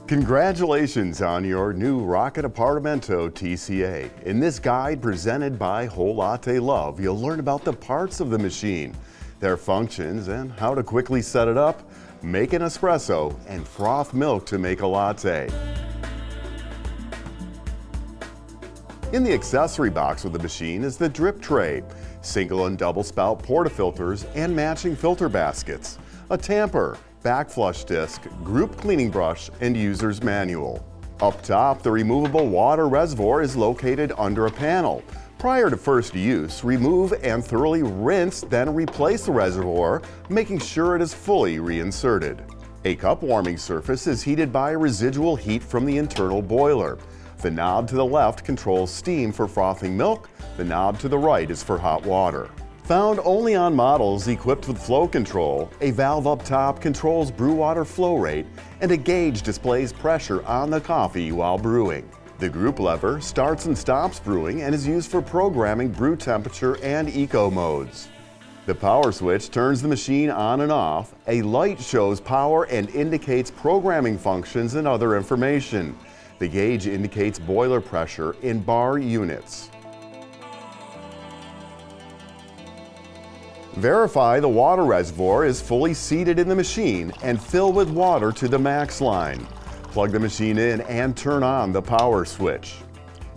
Congratulations on your new Rocket Appartamento TCA. In this guide presented by Whole Latte Love, you'll learn about the parts of the machine, their functions, and how to quickly set it up, make an espresso, and froth milk to make a latte. In the accessory box of the machine is the drip tray, single and double spout portafilters, and matching filter baskets, a tamper, back flush disc, group cleaning brush, and user's manual. Up top, the removable water reservoir is located under a panel. Prior to first use, remove and thoroughly rinse, then replace the reservoir, making sure it is fully reinserted. A cup warming surface is heated by residual heat from the internal boiler. The knob to the left controls steam for frothing milk, the knob to the right is for hot water. Found only on models equipped with flow control, a valve up top controls brew water flow rate, and a gauge displays pressure on the coffee while brewing. The group lever starts and stops brewing and is used for programming brew temperature and eco modes. The power switch turns the machine on and off. A light shows power and indicates programming functions and other information. The gauge indicates boiler pressure in bar units. Verify the water reservoir is fully seated in the machine and fill with water to the max line. Plug the machine in and turn on the power switch.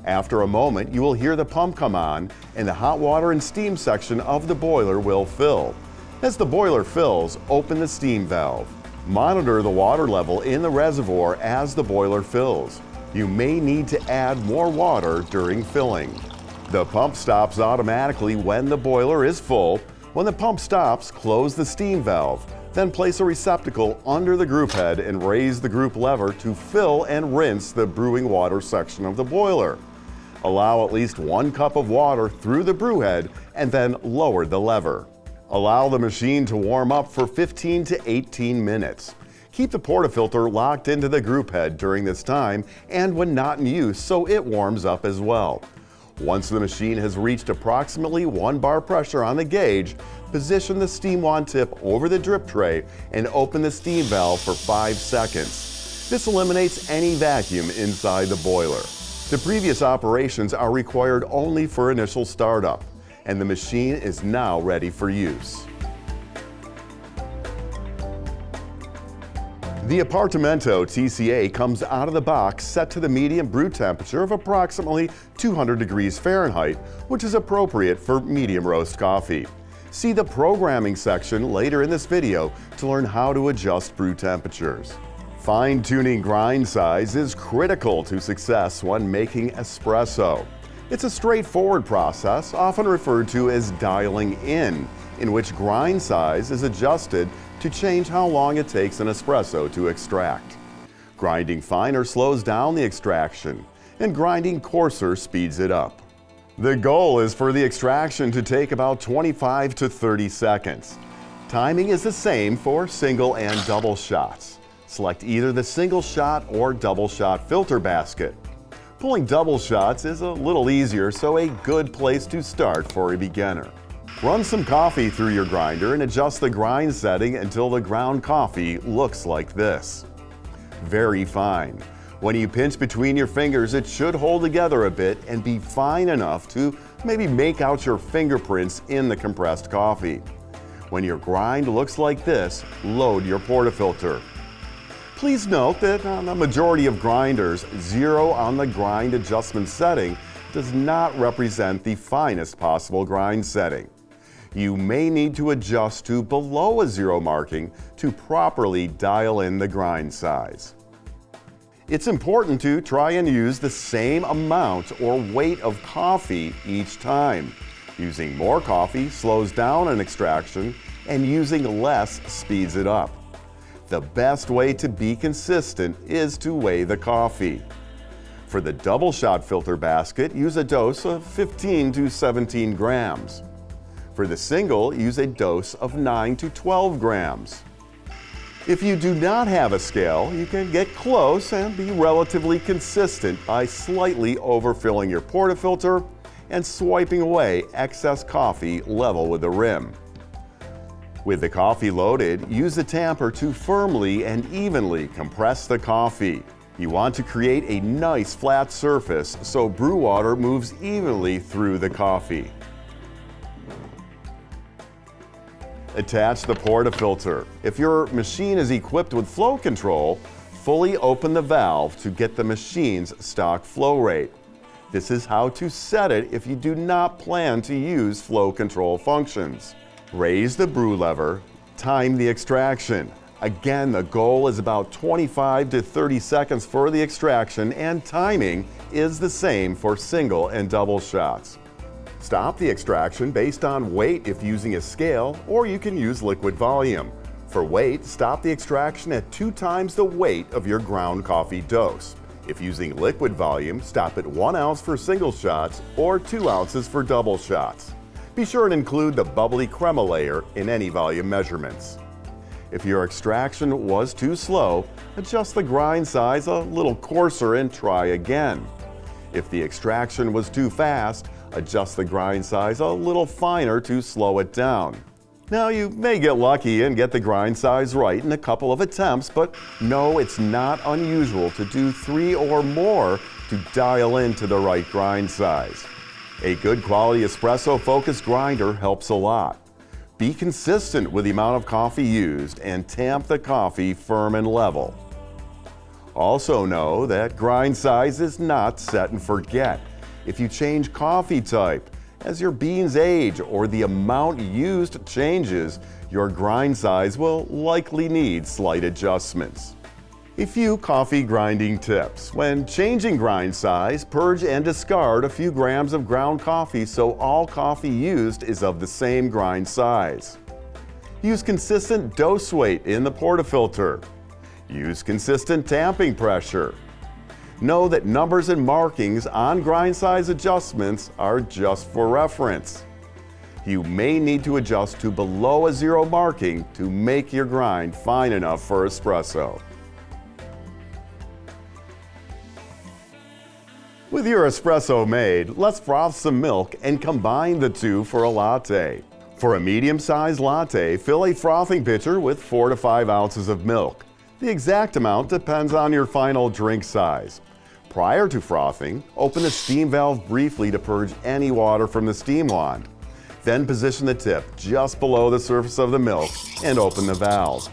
After a moment, you will hear the pump come on and the hot water and steam section of the boiler will fill. As the boiler fills, open the steam valve. Monitor the water level in the reservoir as the boiler fills. You may need to add more water during filling. The pump stops automatically when the boiler is full. When the pump stops, close the steam valve. Then place a receptacle under the group head and raise the group lever to fill and rinse the brewing water section of the boiler. Allow at least 1 cup of water through the brew head and then lower the lever. Allow the machine to warm up for 15 to 18 minutes. Keep the portafilter locked into the group head during this time and when not in use so it warms up as well. Once the machine has reached approximately 1 bar pressure on the gauge, position the steam wand tip over the drip tray and open the steam valve for 5 seconds. This eliminates any vacuum inside the boiler. The previous operations are required only for initial startup, and the machine is now ready for use. The Appartamento TCA comes out of the box set to the medium brew temperature of approximately 200 degrees Fahrenheit, which is appropriate for medium roast coffee. See the programming section later in this video to learn how to adjust brew temperatures. Fine-tuning grind size is critical to success when making espresso. It's a straightforward process, often referred to as dialing in which grind size is adjusted to change how long it takes an espresso to extract. Grinding finer slows down the extraction, and grinding coarser speeds it up. The goal is for the extraction to take about 25 to 30 seconds. Timing is the same for single and double shots. Select either the single shot or double shot filter basket. Pulling double shots is a little easier, so a good place to start for a beginner. Run some coffee through your grinder and adjust the grind setting until the ground coffee looks like this. Very fine. When you pinch between your fingers, it should hold together a bit and be fine enough to maybe make out your fingerprints in the compressed coffee. When your grind looks like this, load your portafilter. Please note that on the majority of grinders, 0 on the grind adjustment setting does not represent the finest possible grind setting. You may need to adjust to below a 0 marking to properly dial in the grind size. It's important to try and use the same amount or weight of coffee each time. Using more coffee slows down an extraction, and using less speeds it up. The best way to be consistent is to weigh the coffee. For the double shot filter basket, use a dose of 15 to 17 grams. For the single, use a dose of 9 to 12 grams. If you do not have a scale, you can get close and be relatively consistent by slightly overfilling your portafilter and swiping away excess coffee level with the rim. With the coffee loaded, use the tamper to firmly and evenly compress the coffee. You want to create a nice flat surface so brew water moves evenly through the coffee. Attach the portafilter. If your machine is equipped with flow control, fully open the valve to get the machine's stock flow rate. This is how to set it if you do not plan to use flow control functions. Raise the brew lever, time the extraction. Again, the goal is about 25 to 30 seconds for the extraction, and timing is the same for single and double shots. Stop the extraction based on weight if using a scale, or you can use liquid volume. For weight, stop the extraction at 2 times the weight of your ground coffee dose. If using liquid volume, stop at 1 ounce for single shots or 2 ounces for double shots. Be sure and include the bubbly crema layer in any volume measurements. If your extraction was too slow, adjust the grind size a little coarser and try again. If the extraction was too fast, adjust the grind size a little finer to slow it down. Now, you may get lucky and get the grind size right in a couple of attempts, but no, it's not unusual to do 3 or more to dial into the right grind size. A good quality espresso-focused grinder helps a lot. Be consistent with the amount of coffee used and tamp the coffee firm and level. Also know that grind size is not set and forget. If you change coffee type, as your beans age or the amount used changes, your grind size will likely need slight adjustments. A few coffee grinding tips. When changing grind size, purge and discard a few grams of ground coffee so all coffee used is of the same grind size. Use consistent dose weight in the portafilter. Use consistent tamping pressure. Know that numbers and markings on grind size adjustments are just for reference. You may need to adjust to below a 0 marking to make your grind fine enough for espresso. With your espresso made, let's froth some milk and combine the two for a latte. For a medium-sized latte, fill a frothing pitcher with 4 to 5 ounces of milk. The exact amount depends on your final drink size. Prior to frothing, open the steam valve briefly to purge any water from the steam wand. Then position the tip just below the surface of the milk and open the valve.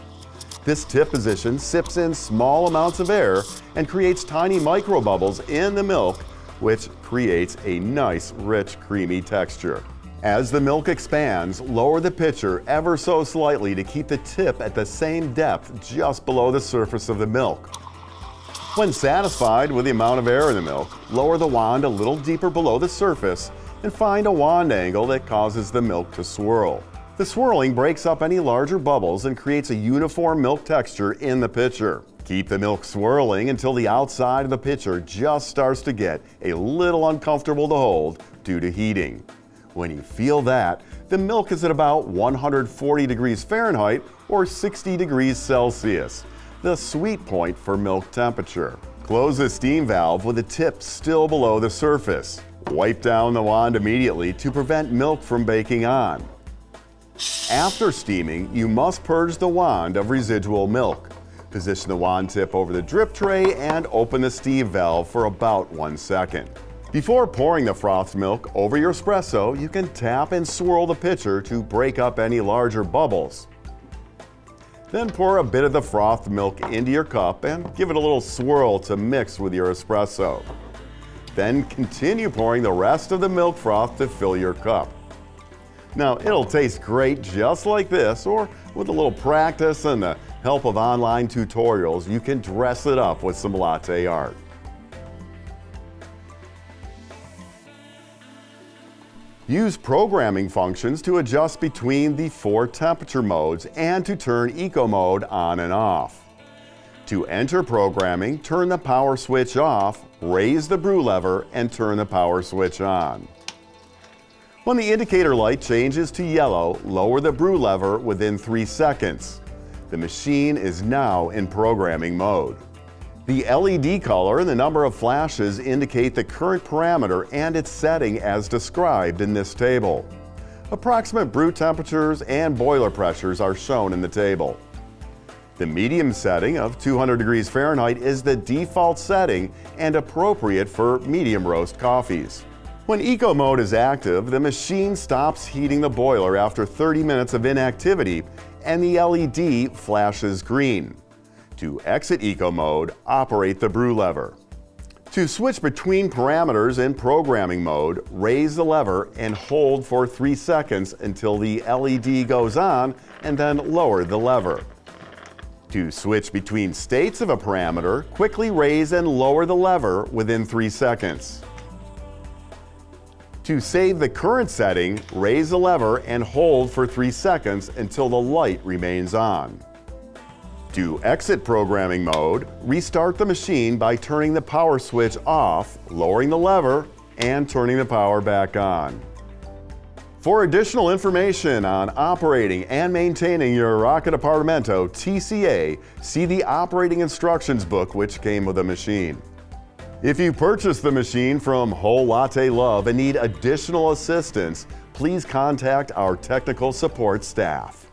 This tip position sips in small amounts of air and creates tiny microbubbles in the milk, which creates a nice, rich, creamy texture. As the milk expands, lower the pitcher ever so slightly to keep the tip at the same depth just below the surface of the milk. When satisfied with the amount of air in the milk, lower the wand a little deeper below the surface and find a wand angle that causes the milk to swirl. The swirling breaks up any larger bubbles and creates a uniform milk texture in the pitcher. Keep the milk swirling until the outside of the pitcher just starts to get a little uncomfortable to hold due to heating. When you feel that, the milk is at about 140 degrees Fahrenheit or 60 degrees Celsius, the sweet point for milk temperature. Close the steam valve with the tip still below the surface. Wipe down the wand immediately to prevent milk from baking on. After steaming, you must purge the wand of residual milk. Position the wand tip over the drip tray and open the steam valve for about 1 second. Before pouring the frothed milk over your espresso, you can tap and swirl the pitcher to break up any larger bubbles. Then pour a bit of the frothed milk into your cup and give it a little swirl to mix with your espresso. Then continue pouring the rest of the milk froth to fill your cup. Now, it'll taste great just like this, or with a little practice and the help of online tutorials, you can dress it up with some latte art. Use programming functions to adjust between the 4 temperature modes and to turn eco mode on and off. To enter programming, turn the power switch off, raise the brew lever, and turn the power switch on. When the indicator light changes to yellow, lower the brew lever within 3 seconds. The machine is now in programming mode. The LED color and the number of flashes indicate the current parameter and its setting as described in this table. Approximate brew temperatures and boiler pressures are shown in the table. The medium setting of 200 degrees Fahrenheit is the default setting and appropriate for medium roast coffees. When Eco Mode is active, the machine stops heating the boiler after 30 minutes of inactivity and the LED flashes green. To exit Eco Mode, operate the brew lever. To switch between parameters in programming mode, raise the lever and hold for 3 seconds until the LED goes on, and then lower the lever. To switch between states of a parameter, quickly raise and lower the lever within 3 seconds. To save the current setting, raise the lever and hold for 3 seconds until the light remains on. To exit programming mode, restart the machine by turning the power switch off, lowering the lever, and turning the power back on. For additional information on operating and maintaining your Rocket Appartamento TCA, see the operating instructions book which came with the machine. If you purchased the machine from Whole Latte Love and need additional assistance, please contact our technical support staff.